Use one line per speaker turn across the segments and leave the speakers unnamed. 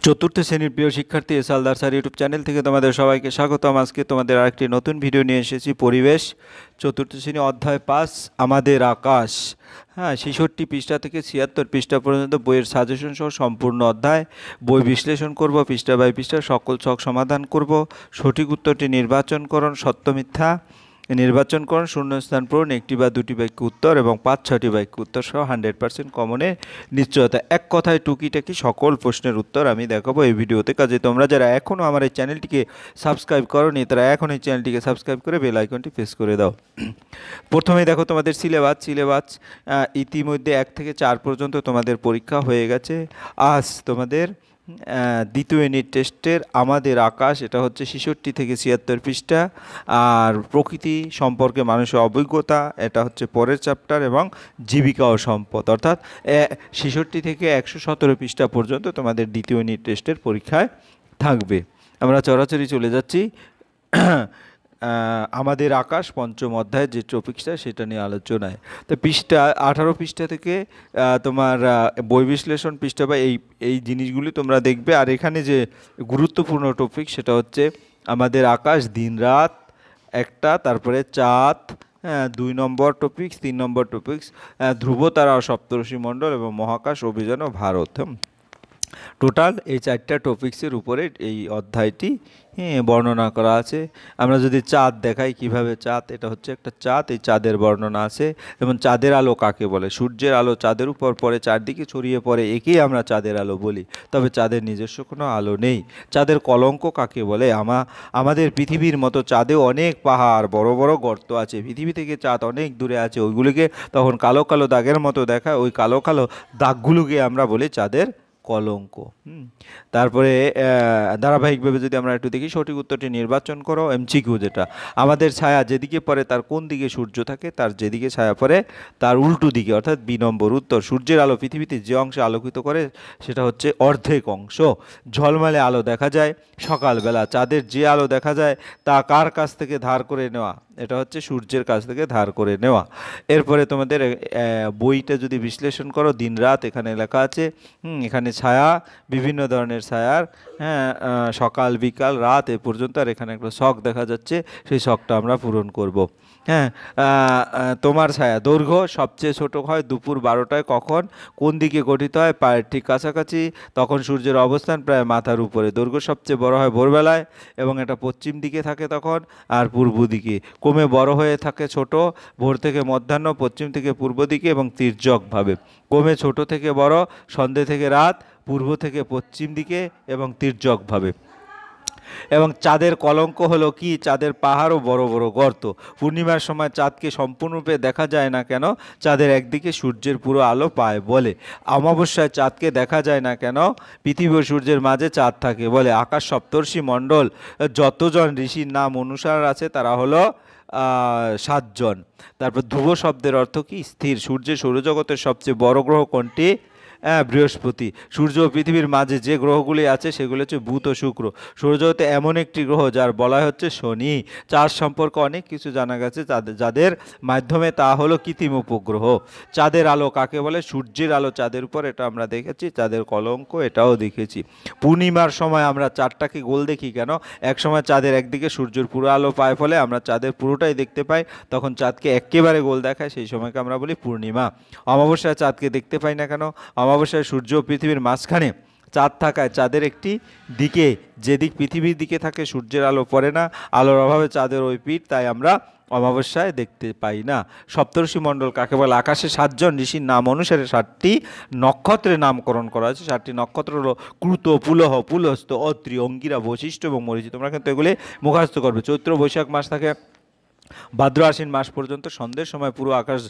চতুর্থ শ্রেণীর প্রিয় শিক্ষার্থী S Haldar sir YouTube channel থেকে তোমাদের সবাইকে স্বাগতম। আজকে তোমাদের আরেকটি নতুন ভিডিও নিয়ে এসেছি। পরিবেশ চতুর্থ শ্রেণী অধ্যায় 5 আমাদের আকাশ। হ্যাঁ, 66 পৃষ্ঠা থেকে 76 পৃষ্ঠা পর্যন্ত বইয়ের সাজেশন সহ সম্পূর্ণ অধ্যায়। বই বিশ্লেষণ করব, পৃষ্ঠা বাই পৃষ্ঠা সকল ছক সমাধান করব। সঠিক উত্তরটি নির্বাচন করুন, সত্য মিথ্যা নির্বাচন করুন, শূন্যস্থান পূরণ, একটি বা দুটি বাক্য উত্তর এবং 5-6টি বাক্য উত্তর সহ 100% কমনের নিশ্চয়তা। এক কথায় টুকিটাকি সকল প্রশ্নের উত্তর আমি দেখাবো এই ভিডিওতে। কাজে তোমরা যারা এখনও আমার এই চ্যানেলটিকে সাবস্ক্রাইব করোনি তারা এখন এই চ্যানেলটিকে সাবস্ক্রাইব করে বেল আইকনটি প্রেস করে দাও। প্রথমেই দেখো তোমাদের সিলেবাস ইতিমধ্যে 1 থেকে 4 পর্যন্ত তোমাদের পরীক্ষা হয়ে গেছে। আজ তোমাদের দ্বিতীয় ইউনিট টেস্টের আমাদের আকাশ, এটা হচ্ছে 66 থেকে 76 পৃষ্ঠা। আর প্রকৃতি সম্পর্কে মানুষের অভিজ্ঞতা, এটা হচ্ছে পরের চ্যাপ্টার, এবং জীবিকা ও সম্পদ, অর্থাৎ 66 থেকে 117 পৃষ্ঠা পর্যন্ত তোমাদের দ্বিতীয় ইউনিট টেস্টের পরীক্ষায় থাকবে। আমরা চরাচরি চলে যাচ্ছি আমাদের আকাশ পঞ্চম অধ্যায়ের যে টপিকসটা সেটা নিয়ে আলোচনায়। তো পৃষ্ঠা 18 পৃষ্ঠা থেকে তোমার বই বিশ্লেষণ পৃষ্ঠা বা এই জিনিসগুলি তোমরা দেখবে। আর এখানে যে গুরুত্বপূর্ণ টপিক সেটা হচ্ছে আমাদের আকাশ, দিন রাত একটা, তারপরে চাঁদ, 2 নম্বর টপিক্স, 3 নম্বর টপিক্স ধ্রুবতারা ও সপ্তর্ষি মণ্ডল এবং মহাকাশ অভিযান ও ভারত। টোটাল এই 4টা টপিক্সের উপরে এই অধ্যায়টি বর্ণনা করা আছে। আমরা যদি চাঁদ দেখাই, কিভাবে চাঁদ, এটা হচ্ছে একটা চাঁদ, এই চাঁদের বর্ণনা আছে। এবং চাঁদের আলো কাকে বলে? সূর্যের আলো চাঁদের উপর পড়ে, চারদিকে ছড়িয়ে পড়ে, একেই আমরা চাঁদের আলো বলি। তবে চাঁদের নিজস্ব কোনো আলো নেই। চাঁদের কলঙ্ক কাকে বলে? আমাদের পৃথিবীর মতো চাঁদেও অনেক পাহাড়, বড় বড় গর্ত আছে। পৃথিবী থেকে চাঁদ অনেক দূরে আছে, ওইগুলিকে তখন কালো কালো দাগের মতো দেখায়। ওই কালো কালো দাগগুলোকে আমরা বলি চাঁদের কলঙ্ক। তারপরে ধারাবাহিকভাবে যদি আমরা একটু দেখি, সঠিক উত্তরটি নির্বাচন করো। এমসিকিউ যেটা, আমাদের ছায়া যেদিকে পড়ে তার কোন দিকে সূর্য থাকে? তার যেদিকে ছায়া পড়ে তার উল্টো দিকে, অর্থাৎ বি নম্বর উত্তর। সূর্যের আলো পৃথিবীতে যে অংশে আলোকিত করে সেটা হচ্ছে অর্ধেক অংশ। ঝলমলে আলো দেখা যায় সকালবেলা। চাঁদের যে আলো দেখা যায় তা কার কাছ থেকে ধার করে নেওয়া? এটা হচ্ছে সূর্যের কাছ থেকে ধার করে নেওয়া। এরপরে তোমাদের বইটা যদি বিশ্লেষণ করো, দিন রাত এখানে লেখা আছে। এখানে ছায়া, বিভিন্ন ধরনের ছায়ার, সকাল বিকাল রাত এ পর্যন্ত। আর এখানে একটা ছক দেখা যাচ্ছে, সেই ছকটা আমরা পূরণ করব। তোমার ছায়া দৈর্ঘ্য সবচেয়ে ছোট হয় দুপুর 12টায়। কখন? কোন দিকে গঠিত হয়? পায়ের ঠিক কাছাকাছি। তখন সূর্যের অবস্থান প্রায় মাথার উপরে। দৈর্ঘ্য সবচেয়ে বড় হয় ভোরবেলায় এবং এটা পশ্চিম দিকে থাকে তখন, আর পূর্ব দিকে। ক্রমে বড় হয়ে থাকে ছোট, ভোর থেকে মধ্যাহ্ন, পশ্চিম থেকে পূর্ব দিকে এবং তির্যকভাবে। ক্রমে ছোট থেকে বড়, সন্ধ্যে থেকে রাত, পূর্ব থেকে পশ্চিম দিকে এবং তির্যকভাবে। এবং চাঁদের কলঙ্ক হলো কি? চাঁদের পাহাড় ও বড় বড় গর্ত। পূর্ণিমার সময় চাঁদকে সম্পূর্ণরূপে দেখা যায় না কেন? চাঁদের একদিকে সূর্যের পুরো আলো পায় বলে। অমাবস্যায় চাঁদকে দেখা যায় না কেন? পৃথিবী ও সূর্যের মাঝে চাঁদ থাকে বলে। আকাশ সপ্তর্ষি মণ্ডল যতজন ঋষির নাম অনুসার আছে তারা হলো 7 জন। তারপর ধ্রুব শব্দের অর্থ কি? স্থির। সূর্যের সৌরজগতের সবচেয়ে বড় গ্রহ কোনটি? বৃহস্পতি। সূর্য ও পৃথিবীর মাঝে যে গ্রহগুলি আছে সেগুলো হচ্ছে বুধ ও শুক্র। সৌরজগতে এমন একটি গ্রহ যার বলা হচ্ছে শনি। চাঁদ সম্পর্কে অনেক কিছু জানা গেছে যাদের মাধ্যমে, তা হলো কৃত্রিম উপগ্রহ। চাঁদের আলো কাকে বলে? সূর্যের আলো চাঁদের উপর, এটা আমরা দেখেছি। চাঁদের কলঙ্ক এটাও দেখেছি। পূর্ণিমার সময় আমরা চাঁদটাকে গোল দেখি কেন? এক সময় চাঁদের একদিকে সূর্যের পুরো আলো পায় ফলে আমরা চাঁদের পুরোটাই দেখতে পাই, তখন চাঁদকে একেবারে গোল দেখায়, সেই সময়কে আমরা বলি পূর্ণিমা। অমাবস্যায় চাঁদকে দেখতে পাই না কেন? অমাবস্যায় সূর্য ও পৃথিবীর মাঝখানে চাঁদ থাকায় চাঁদের একটি দিকে, যেদিক পৃথিবীর দিকে থাকে, সূর্যের আলো পড়ে না। আলোর অভাবে চাঁদের ওই পিঠ, তাই আমরা অমাবস্যায় দেখতে পাই না। সপ্তর্ষি মণ্ডল কাকে বলে? আকাশে 7 জন ঋষির নাম অনুসারে 7টি নক্ষত্রের নামকরণ করা হয়েছে। 7টি নক্ষত্র হলো ক্রুত, পুলহ, পুলস্ত, অত্রি, অঙ্গিরা, বশিষ্ঠ এবং মরীচি। তোমরা কিন্তু এগুলি মুখস্থ করবে। চৈত্র বৈশাখ মাস থাকে ভাদ্র আশ্বিন মাস পর্যন্ত। সন্ধ্যের সময় পুরো আকাশ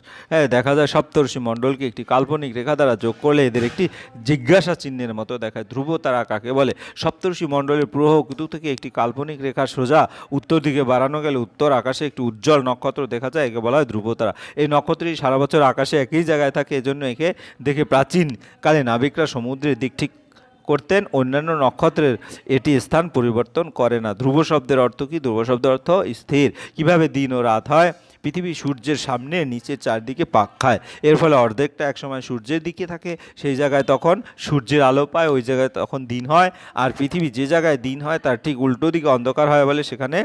দেখা যায়। সপ্তর্ষি মণ্ডলকে একটি কাল্পনিক রেখা দ্বারা যোগ করলে এদের একটি জিজ্ঞাসা চিহ্নের মতো দেখায়। ধ্রুব তারা কাকে বলে? সপ্তর্ষি মণ্ডলের পুরো কুতু থেকে একটি কাল্পনিক রেখা সোজা উত্তর দিকে বাড়ানো গেলে উত্তর আকাশে একটি উজ্জ্বল নক্ষত্র দেখা যায়, একে বলা হয় ধ্রুব তারা। এই নক্ষত্রটি সারা বছর আকাশে একই জায়গায় থাকে, এজন্য একে দেখে প্রাচীনকালে নাবিকরা সমুদ্রের দিক ঠিক করতেন। অন্যান্য নক্ষত্রের এটি স্থান পরিবর্তন করে না। ধ্রুব শব্দের অর্থ কি? ধ্রুব শব্দের অর্থ স্থির। কিভাবে দিন ও রাত হয়? পৃথিবী সূর্যের সামনে নিচে চারদিকে পাক খায়, এর ফলে অর্ধেকটা একসময় সূর্যের দিকে থাকে, সেই জায়গায় তখন সূর্যের আলো পায়, ওই জায়গায় তখন দিন হয়। আর পৃথিবী যে জায়গায় দিন হয় তার ঠিক উল্টো দিকে অন্ধকার হয় বলে সেখানে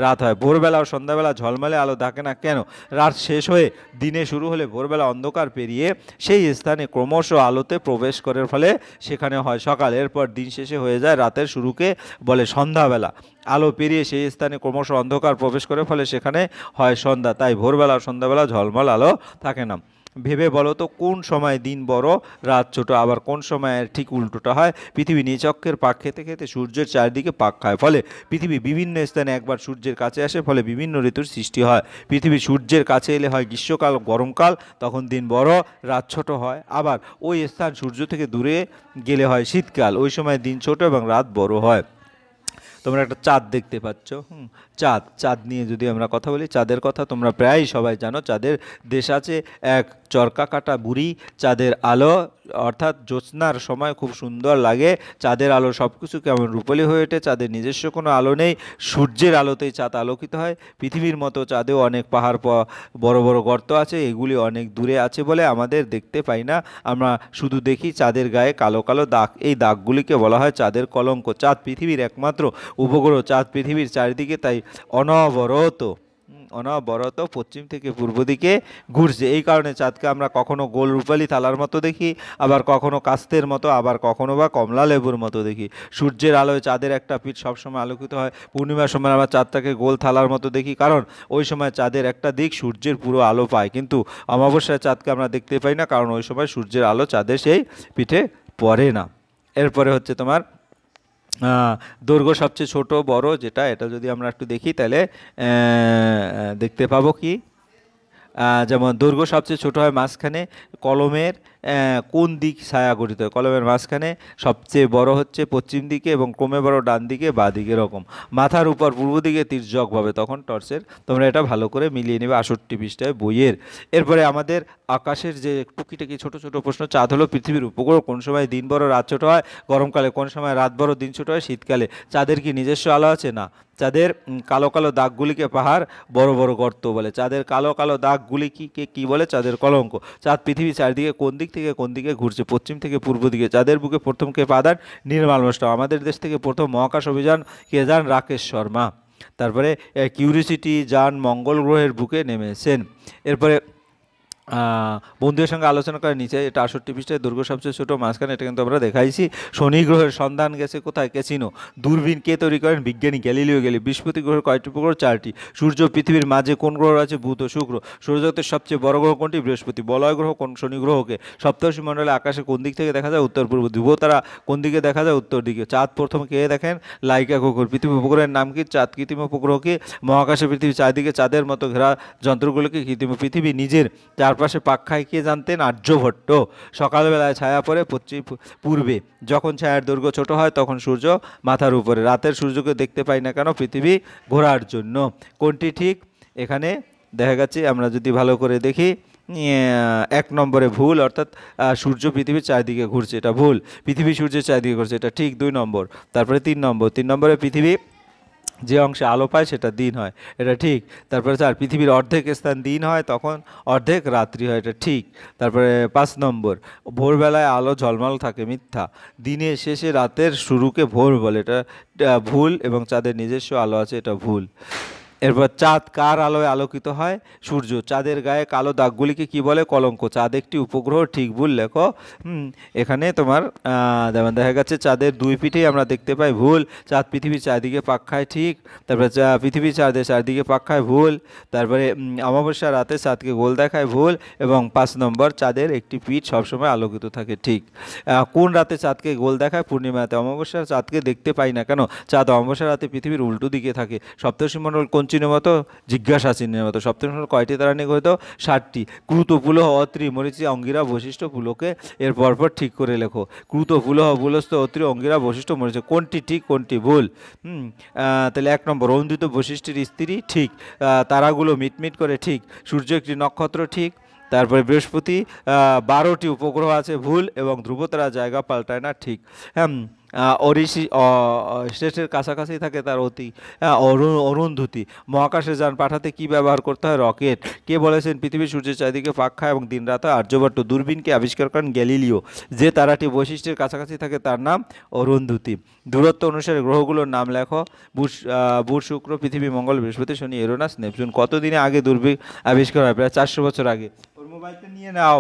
রাত হয়। ভোরবেলা ও সন্ধ্যাবেলা ঝলমলে আলো থাকে না কেন? রাত শেষ হয়ে দিনে শুরু হলে ভোরবেলা অন্ধকার পেরিয়ে সেই স্থানে ক্রমশ আলোতে প্রবেশ করার ফলে সেখানে হয় সকাল। এরপর দিন শেষে হয়ে যায় রাতের শুরুকে বলে সন্ধ্যাবেলা। আলো পেরিয়ে সেই স্থানে ক্রমশ অন্ধকার প্রবেশ করে ফলে সেখানে হয় সন্ধ্যা। তাই ভোরবেলা সন্ধ্যাবেলা ঝলমল আলো থাকে না। ভেবে বলো তো কোন সময় দিন বড় রাত ছোট, আবার কোন সময় ঠিক উল্টোটা হয়? পৃথিবী নিচক্কের পাক খেতে খেতে সূর্যের চারদিকে পাক খায়, ফলে পৃথিবী বিভিন্ন স্থানে একবার সূর্যের কাছে আসে, ফলে বিভিন্ন ঋতুর সৃষ্টি হয়। পৃথিবী সূর্যের কাছে এলে হয় গ্রীষ্মকাল গরমকাল, তখন দিন বড় রাত ছোট হয়। আবার ওই স্থান সূর্য থেকে দূরে গেলে হয় শীতকাল, ওই সময় দিন ছোট এবং রাত বড় হয়। তোমরা একটা চাঁদ দেখতে পাচ্ছ, চাঁদ নিয়ে যদি আমরা কথা বলি, চাঁদের কথা তোমরা প্রায়ই সবাই জানো। চাঁদের দেশ আছে এক চরকা কাটা বুড়ি। চাঁদের আলো অর্থাৎ জ্যোৎস্নার সময় খুব সুন্দর লাগে। চাঁদের আলো সব কিছু কেমন রূপলি হয়ে ওঠে। চাঁদের নিজস্ব কোনো আলো নেই, সূর্যের আলোতেই চাঁদ আলোকিত হয়। পৃথিবীর মতো চাঁদেও অনেক পাহাড় বড় বড় গর্ত আছে, এগুলি অনেক দূরে আছে বলে আমাদের দেখতে পাই না। আমরা শুধু দেখি চাঁদের গায়ে কালো কালো দাগ, এই দাগগুলিকে বলা হয় চাঁদের কলঙ্ক। চাঁদ পৃথিবীর একমাত্র উপগ্রহ। চাঁদ পৃথিবীর চারিদিকে তাই অনবরত পশ্চিম থেকে পূর্ব দিকে ঘুরছে। এই কারণে চাঁদকে আমরা কখনো গোল রূপালী থালার মতো দেখি, আবার কখনো কাস্তের মতো, আবার কখনো বা কমলা লেবুর মতো দেখি। সূর্যের আলোয় চাঁদের একটা পিঠ সবসময় আলোকিত হয়। পূর্ণিমার সময় আমরা চাঁদটাকে গোল থালার মতো দেখি, কারণ ওই সময় চাঁদের একটা দিক সূর্যের পুরো আলো পায়। কিন্তু অমাবস্যায় চাঁদকে আমরা দেখতে পাই না, কারণ ওই সময় সূর্যের আলো চাঁদের সেই পিঠে পড়ে না। এরপরে হচ্ছে তোমার দৈর্ঘ্য সবচেয়ে ছোট বড় যেটা, এটা যদি আমরা একটু দেখি তাহলে দেখতে পাবো কি, যেমন দৈর্ঘ্য সবচেয়ে ছোট হয় মাঝখানে। কলমের কোন দিক ছায়া গঠিত হয়? কলমের মাঝখানে। সবচেয়ে বড় হচ্ছে পশ্চিম দিকে এবং ক্রমে বড় ডান দিকে বা দিকে এরকম। মাথার উপর পূর্ব দিকে তির্যকভাবে, তখন টর্চের। তোমরা এটা ভালো করে মিলিয়ে নেবে 68 পৃষ্ঠায় বইয়ের। এরপরে আমাদের আকাশের যে টুকিটাকি ছোট ছোট প্রশ্ন। চাঁদ হলো পৃথিবীর উপগ্রহ, কোন সময় দিন বড় রাত ছোট হয়? গরমকালে। কোন সময় রাত বড় দিন ছোট হয়? শীতকালে। চাঁদের কি নিজস্ব আলো আছে? না। চাঁদের কালো কালো দাগগুলিকে পাহাড় বড় বড় গর্ত বলে। চাঁদের কালো কালো দাগগুলি কি বলে? চাঁদের কলঙ্ক। চাঁদ পৃথিবী চারদিকে কোন দিক থেকে কোন দিকে ঘুরছে? পশ্চিম থেকে পূর্ব দিকে। চাঁদের বুকে প্রথম কে পা দেন? নির্মল মিশ্র। আমাদের দেশ থেকে প্রথম মহাকাশ অভিযান কে যান? রাকেশ শর্মা। তারপরে কিউরিওসিটি যান মঙ্গল গ্রহের বুকে নেমেছেন। এরপরে বন্ধুদের সঙ্গে আলোচনা করে নিচে, এটা 68 পৃষ্ঠায়। দৈর্ঘ্য সবচেয়ে ছোটো মাঝখানে, এটা কিন্তু আমরা দেখাইছি। শনি গ্রহের সন্ধান গেছে কোথায়? ক্যাসিনো। দূরবীন কে তৈরি করেন? বিজ্ঞানী গ্যালিলিও গ্যালিলি। বৃহস্পতি গ্রহের কয়টি উপগ্রহ? 4টি। সূর্য পৃথিবীর মাঝে কোন গ্রহ আছে? বুধ ও শুক্র। সৌরজগতের সবচেয়ে বড় গ্রহ কোনটি? বৃহস্পতি। বলয় গ্রহ কোন শনি গ্রহকে? সপ্তর্ষি মণ্ডলে আকাশে কোন দিক থেকে দেখা যায়? উত্তর পূর্ব। ধ্রুবতারা কোন দিকে দেখা যায়? উত্তর দিকে। চাঁদ প্রথম কে দেখেন? লাইকা কুকুর। পৃথিবী উপগ্রহের নাম কি? চাঁদ। কৃত্রিম উপগ্রহ কি? মহাকাশে পৃথিবী চারদিকে চাঁদের মতো ঘেরা যন্ত্রগুলোকে কৃত্রিম। পৃথিবী নিজের চারপাশে পাক খায় কে জানতেন? আর্যভট্ট। সকালবেলায় ছায়া পড়ে পূর্বে, যখন ছায়ার দৈর্ঘ্য ছোট হয় তখন সূর্য মাথার উপরে। রাতের সূর্যকে দেখতে পাই না কেন? পৃথিবী ঘোরার জন্য। কোনটি ঠিক? এখানে দেখা যাচ্ছে, আমরা যদি ভালো করে দেখি, 1 নম্বরে ভুল, অর্থাৎ সূর্য পৃথিবীর চারদিকে ঘুরছে, এটা ভুল। পৃথিবী সূর্যের চারদিকে ঘুরছে, এটা ঠিক 2 নম্বর। তারপরে 3 নম্বরে পৃথিবী যে অংশে আলো পায় সেটা দিন হয়, এটা ঠিক। তারপরে 4, পৃথিবীর অর্ধেক স্থান দিন হয়, তখন অর্ধেক রাত্রি হয়, এটা ঠিক। তারপরে 5 নম্বর, ভোরবেলায় আলো ঝলমল থাকে, মিথ্যা। দিনের শেষে রাতের শুরুকে ভোর বলে, এটা ভুল। এবং চাঁদের নিজস্ব আলো আছে, এটা ভুল। এরপর চাঁদ কার আলোয় আলোকিত হয়? সূর্য। চাঁদের গায়ে কালো দাগগুলিকে কি বলে? কলঙ্ক। চাঁদ একটি উপগ্রহ, ঠিক ভুল লেখো। এখানে তোমার যেমন দেখা যাচ্ছে চাঁদের 2 পিঠেই আমরা দেখতে পাই, ভুল। চাঁদ পৃথিবীর চারদিকে পাক খায়, ঠিক। তারপরে পৃথিবী চাঁদের চারদিকে পাক খায়, ভুল। তারপরে অমাবস্যা রাতে চাঁদকে গোল দেখায়, ভুল। এবং 5 নম্বর, চাঁদের একটি পিঠ সবসময় আলোকিত থাকে, ঠিক। কোন রাতে চাঁদকে গোল দেখায়? পূর্ণিমাতে। অমাবস্যার চাঁদকে দেখতে পাই না কেন? চাঁদ অমাবস্যা রাতে পৃথিবীর উল্টো দিকে থাকে। সপ্তর্ষিমণ্ডল কোন চিহ্নের মতো? জিজ্ঞাসা চিহ্নের মতো। সপ্তর্ষিমণ্ডল কয়টি তারা নিয়ে গঠিত? 7টি। ক্রুত, পুলহ, অত্রি, মরীচি, অঙ্গিরা, বশিষ্ঠ, পুলকে এর পরপর ঠিক করে লেখো। ক্রুত, পুলহ, পুলস্ত, অত্রি, অঙ্গিরা, বশিষ্ঠ, মরীচি, কোনটি ঠিক কোনটি ভুল? তাহলে 1 নম্বর, অন্দিত বশিষ্ঠের স্ত্রী, ঠিক। তারাগুলো মিটমিট করে, ঠিক। সূর্য একটি নক্ষত্র, ঠিক। তারপরে বৃহস্পতি 12টি উপগ্রহ আছে, ভুল। এবং ধ্রুবতারা জায়গা পাল্টায় না, ঠিক। শেষের কাছাকাছি থাকে তার অতি অরুন্ধতী। মহাকাশে যান পাঠাতে কি ব্যবহার করতে হয়? রকেট। কে বলেছেন পৃথিবী সূর্যের চারিদিকে পাক খায় এবং দিন রাত হয়? আর্যভট্ট। দূরবীনকে আবিষ্কার করেন গ্যালিলিও। যে তারাটি বৈশিষ্ট্যের কাছাকাছি থাকে তার নাম অরুন্ধতী। দূরত্ব অনুসারে গ্রহগুলোর নাম লেখো। বুধ, শুক্র, পৃথিবী, মঙ্গল, বৃহস্পতি, শনি, ইউরেনাস, নেপচুন। কতদিনে আগে দূরবীন আবিষ্কার হয়? প্রায় 400 বছর আগে। ওর মোবাইলটা নিয়ে নাও।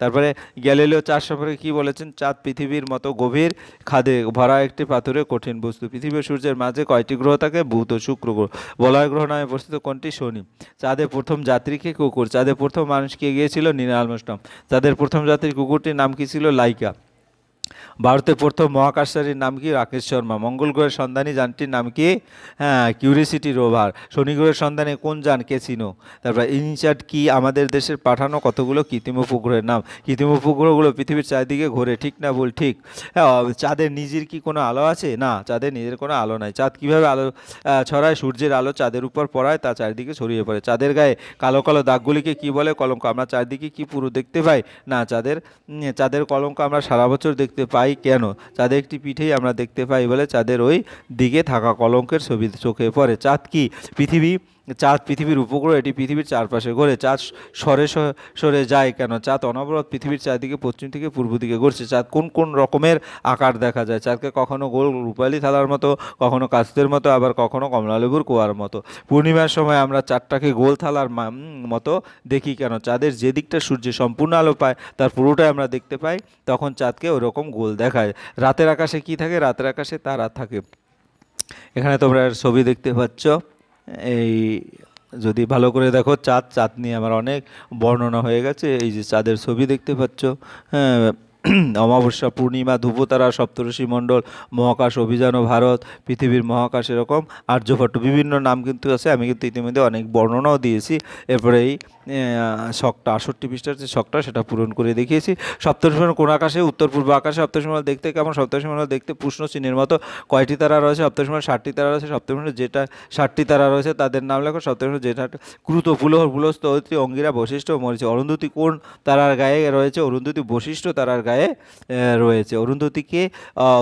তারপরে গ্যালিলিও চাঁদ সম্পর্কে কী বলেছেন? চাঁদ পৃথিবীর মতো গভীর খাদে ভরা একটি পাথুরে কঠিন বস্তু। পৃথিবী ও সূর্যের মাঝে কয়টি গ্রহ থাকে? বুধ ও শুক্র গ্রহ। বলয় গ্রহ নামে পরিচিত কোনটি? শনি। চাঁদে প্রথম যাত্রীকে কুকুর। চাঁদে প্রথম মানুষ কে গিয়েছিল? Neil Armstrong. চাঁদের প্রথম যাত্রীর কুকুরটির নাম কি ছিল? লাইকা। ভারতের প্রথম মহাকাশচারীর নাম কি? রাকেশ শর্মা। মঙ্গল গ্রহের সন্ধানী যানটির নাম কি? হ্যাঁ, কিউরিসিটি রোভার। শনি গ্রহের সন্ধানে কোন যান? ক্যাসিনো। তারপর ইনস্যাট কি আমাদের দেশের পাঠানো কতগুলো কৃত্রিম উপগ্রহের নাম? কৃত্রিম উপগ্রহগুলো পৃথিবীর চারিদিকে ঘোরে, ঠিক না ভুল? ঠিক। হ্যাঁ, চাঁদের নিজের কি কোনো আলো আছে? না, চাঁদের নিজের কোনো আলো নাই। চাঁদ কীভাবে আলো ছড়ায়? সূর্যের আলো চাঁদের উপর পড়ায়, তা চারিদিকে ছড়িয়ে পড়ে। চাঁদের গায়ে কালো কালো দাগগুলিকে কি বলে? কলঙ্ক। আমরা চারিদিকে কি পুরো দেখতে পাই? না, চাঁদের কলঙ্ক আমরা সারা বছর দেখতে পাই। কেন? চাঁদের একটি পিঠেই আমরা দেখতে পাই বলে চাঁদের ওই দিকে থাকা কলঙ্কের ছবি চোখে পড়ে। চাঁদ কি চাঁদ পৃথিবীর উপগ্রহ, এটি পৃথিবীর চারপাশে ঘোরে। চাঁদ সরে সরে যায় কেন? চাঁদ অনবরত পৃথিবীর চারদিকে পশ্চিম থেকে পূর্ব দিকে ঘুরছে। চাঁদ কোন কোন রকমের আকার দেখা যায়? চাঁদকে কখনো গোল রূপালি থালার মতো, কখনো কাস্তের মতো, আবার কখনো কমলালেবুর কুয়ার মতো। পূর্ণিমার সময় আমরা চাঁদটাকে গোল থালার মতো দেখি কেন? চাঁদের যে দিকটা সূর্যে সম্পূর্ণ আলো পায় তার পুরোটাই আমরা দেখতে পাই, তখন চাঁদকে ওরকম গোল দেখায়। রাতের আকাশে কি থাকে? রাতের আকাশে তারা থাকে। এখানে তোমরা ছবি দেখতে পাচ্ছ। এই যদি ভালো করে দেখো, চাঁদ নিয়ে আমার অনেক বর্ণনা হয়ে গেছে। এই যে চাঁদের ছবি দেখতে পাচ্ছ, হ্যাঁ, অমাবস্যা, পূর্ণিমা, ধ্রুবতারা, সপ্তর্ষি মণ্ডল, মহাকাশ অভিযান ও ভারত, পৃথিবীর মহাকাশ, এরকম আর্যভট্ট, বিভিন্ন নাম কিন্তু আছে। আমি কিন্তু ইতিমধ্যে অনেক বর্ণনাও দিয়েছি। এরপরে এই শখটা 68 পৃষ্ঠার যে শখটা সেটা পূরণ করে দেখিয়েছি। সপ্তর্ষিমণ্ডল কোন আকাশে? উত্তর পূর্ব আকাশে। সপ্তর্ষিমণ্ডল দেখতে কেমন? সপ্তর্ষিমণ্ডল দেখতে প্রশ্ন চিহ্নের মতো। কয়টি তারা রয়েছে? সপ্তর্ষিমণ্ডল 60টি তারা রয়েছে। সপ্তর্ষিমণ্ডল যেটা 60টি তারা রয়েছে তাদের নাম লেখো। সপ্তর্ষিমণ্ডল যেটা ক্রুত, পুলহ, পুলস্ত, অত্রি, অঙ্গিরা, বশিষ্ঠ, মরিচি। অরুন্ধতী কোন তারার গায়ে রয়েছে? অরুন্ধতী বশিষ্ঠ তারার গায়ে রয়েছে।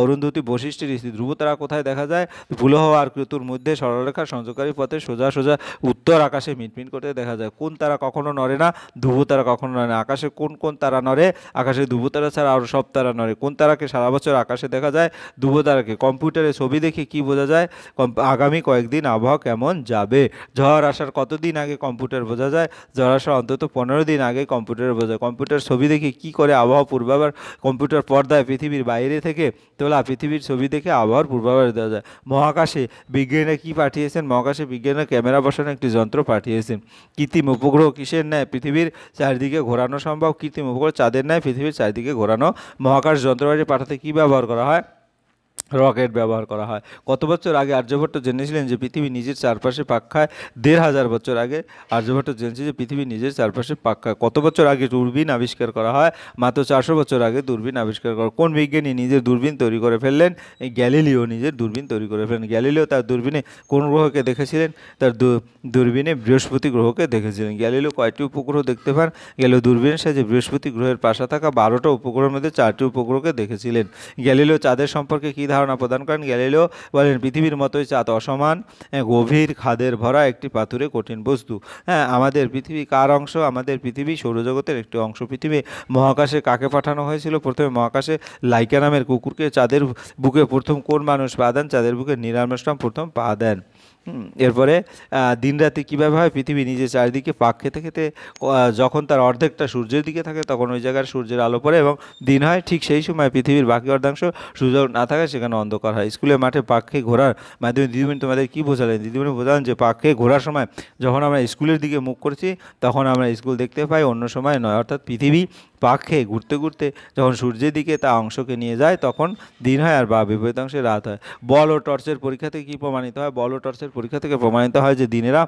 অরুন্ধতী বশিষ্ঠের স্ত্রী। ধ্রুবতারা কোথায় দেখা যায়? পুলহ আর ক্রতুর মধ্যে সরলরেখা সংযোগকারী পথে সোজা সোজা উত্তর আকাশে মিটমিট করতে দেখা যায়। কোন তারা কখনো নড়ে না? ধ্রুবতারা কখনো নড়ে না। আকাশে কোন কোন তারা নড়ে? আকাশে ধ্রুবতারা ছাড়া আরও সব তারা নড়ে। কোন তারাকে সারা বছর আকাশে দেখা যায়? ধ্রুবতারাকে। কম্পিউটারে ছবি দেখে কি বোঝা যায়? আগামী কয়েকদিন আবহাওয়া কেমন যাবে? ঝড় আসার কতদিন আগে কম্পিউটার বোঝা যায়? ঝড় আসার অন্তত 15 দিন আগে কম্পিউটার বোঝা যায়। কম্পিউটার ছবি দেখে কি করে আবহাওয়া পূর্বাভাস? কম্পিউটার পর্দায় পৃথিবীর বাইরে থেকে তোলা পৃথিবীর ছবি দেখে আবহাওয়ার পূর্বাভাস দেওয়া যায়। মহাকাশে বিজ্ঞানীরা কি পাঠিয়েছেন? মহাকাশে বিজ্ঞানীরা ক্যামেরা বসানো একটি যন্ত্র পাঠিয়েছেন। কৃত্রিম উপগ্রহ কিসের ন্যায় পৃথিবীর চারিদিকে ঘোরানো সম্ভব? কৃত্রিম উপগ্রহ চাঁদের ন্যায় পৃথিবীর চারিদিকে ঘোরানো। মহাকাশ যন্ত্রপাতি পাঠাতে কি ব্যবহার করা হয়? রকেট ব্যবহার করা হয়। কত বছর আগে আর্যভট্ট জেনেছিলেন যে পৃথিবী নিজের চারপাশে পাক খায়? 1500 বছর আগে আর্যভট্ট জেনেছে যে পৃথিবী নিজের চারপাশে পাক খায়। কত বছর আগে দূরবীন আবিষ্কার করা হয়? মাত্র 400 বছর আগে দূরবীন আবিষ্কার করা। কোন বিজ্ঞানী নিজের দূরবীন তৈরি করে ফেললেন? এই গ্যালিলিও নিজের দূরবীন তৈরি করে ফেললেন। গ্যালিলিও তার দূরবীনে কোন গ্রহকে দেখেছিলেন? তার দূরবীনে বৃহস্পতি গ্রহকে দেখেছিলেন। গ্যালিলিও কয়টি উপগ্রহ দেখতে পান? গ্যালিলিও দূরবীনের সাহায্যে বৃহস্পতি গ্রহের পাশে থাকা 12টা উপগ্রহের মধ্যে 4টি উপগ্রহকে দেখেছিলেন। গ্যালিলিও চাঁদের সম্পর্কে কী ধারণা প্রদান করেন? গ্যালিলিও বলেন পৃথিবীর মতোই চাঁদ অসমান, গভীর খাদের ভরা একটি পাথুরে কঠিন বস্তু। হ্যাঁ, আমাদের পৃথিবী কার অংশ? আমাদের পৃথিবী সৌরজগতের একটি অংশ। পৃথিবী মহাকাশে কাকে পাঠানো হয়েছিল? প্রথমে মহাকাশে লাইকা নামের কুকুরকে। চাঁদের বুকে প্রথম কোন মানুষ পা দেন? চাঁদের বুকে নীল আর্মস্ট্রং প্রথম পা দেন। এরপরে দিনরাতি কীভাবে হয়? পৃথিবী নিজের চারিদিকে পাক খেতে খেতে যখন তার অর্ধেকটা সূর্যের দিকে থাকে তখন ওই জায়গার সূর্যের আলো পড়ে এবং দিন হয়। ঠিক সেই সময় পৃথিবীর বাকি অর্ধাংশ সূর্য না থাকে, সেখানে অন্ধকার হয়। স্কুলের মাঠে পাক খেয়ে ঘোরার মাধ্যমে দিদিমণি তোমাদের কী বোঝালেন? দিদিমণি বোঝালেন যে পাক খেয়ে ঘোরার সময় যখন আমরা স্কুলের দিকে মুখ করছি তখন আমরা স্কুল দেখতে পাই, অন্য সময় নয়। অর্থাৎ পৃথিবী পাক খেয়ে ঘুরতে ঘুরতে যখন সূর্যের দিকে তা অংশকে নিয়ে যায় তখন দিন হয় আর বিপরীতাংশে রাত হয়। বল ও টর্চের পরীক্ষা থেকে কী প্রমাণিত হয়? বল ও টর্চের পরীক্ষা থেকে প্রমাণিত হয় যে দিনেরা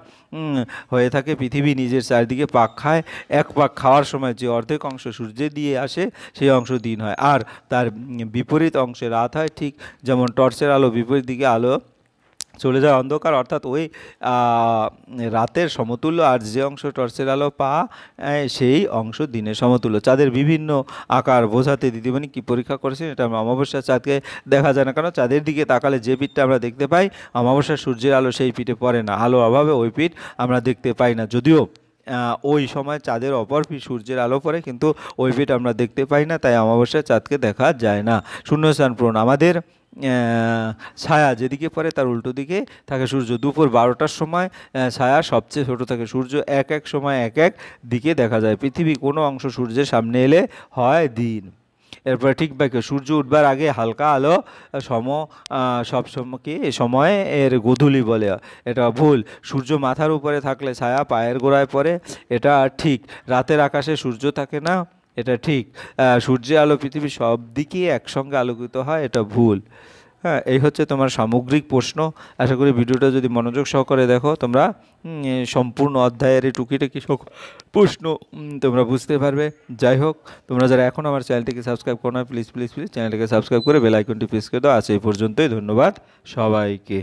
হয়ে থাকে পৃথিবী নিজের চারিদিকে পাক খায়। এক পাক খাওয়ার সময় যে অর্ধেক অংশ সূর্যে দিয়ে আসে সেই অংশ দিন হয়, আর তার বিপরীত অংশে রাত হয়। ঠিক যেমন টর্চের আলো বিপরীত দিকে আলো চলে যায় অন্ধকার, অর্থাৎ ওই রাতের সমতুল্য, আর যে অংশ টর্চের আলো সেই অংশ দিনের সমতুল্য। চাঁদের বিভিন্ন আকার বোঝাতে দিদিমণি কি পরীক্ষা করেছেন? এটা অমাবস্যার চাঁদকে দেখা যায় না, কারণ চাঁদের দিকে তাকালে যে পিঠটা আমরা দেখতে পাই, অমাবস্যার সূর্যের আলো সেই পিঠে পড়ে না, আলো অভাবে ওই পিঠ আমরা দেখতে পাই না। যদিও ওই সময় চাঁদের অপর পিঠ সূর্যের আলো পড়ে, কিন্তু ওই পিঠ আমরা দেখতে পাই না, তাই অমাবস্যার চাঁদকে দেখা যায় না। শূন্যস্থান পূরণ। আমাদের ছায়া যেদিকে পড়ে তার উল্টো দিকে থাকে সূর্য। দুপুর 12টার সময় ছায়া সবচেয়ে ছোট থাকে। সূর্য এক এক সময় এক এক দিকে দেখা যায়। পৃথিবী কোনো অংশ সূর্যের সামনে এলে হয় দিন। এরপরে ঠিক বাক্য। সূর্য উঠবার আগে হালকা আলো সব সময়কে সময় এর গোধূলি বলে, এটা ভুল। সূর্য মাথার উপরে থাকলে ছায়া পায়ের গোড়ায় পড়ে, এটা ঠিক। রাতের আকাশে সূর্য থাকে না, এটা ঠিক। সূর্যের আলো পৃথিবীর সব দিকে একসঙ্গে আলোকিত হয়, এটা ভুল। হ্যাঁ, এই হচ্ছে তোমার সামগ্রিক প্রশ্ন। আশা করি ভিডিওটা যদি মনোযোগ সহকারে দেখো, তোমরা সম্পূর্ণ অধ্যায়ের এই টুকিটাকি প্রশ্ন তোমরা বুঝতে পারবে। যাই হোক, তোমরা যারা এখন আমার চ্যানেলটিকে সাবস্ক্রাইব করো না, প্লিজ প্লিজ প্লিজ চ্যানেলটিকে সাবস্ক্রাইব করে বেল আইকনটি প্রেস করে দাও। আজ এই পর্যন্তই। ধন্যবাদ সবাইকে।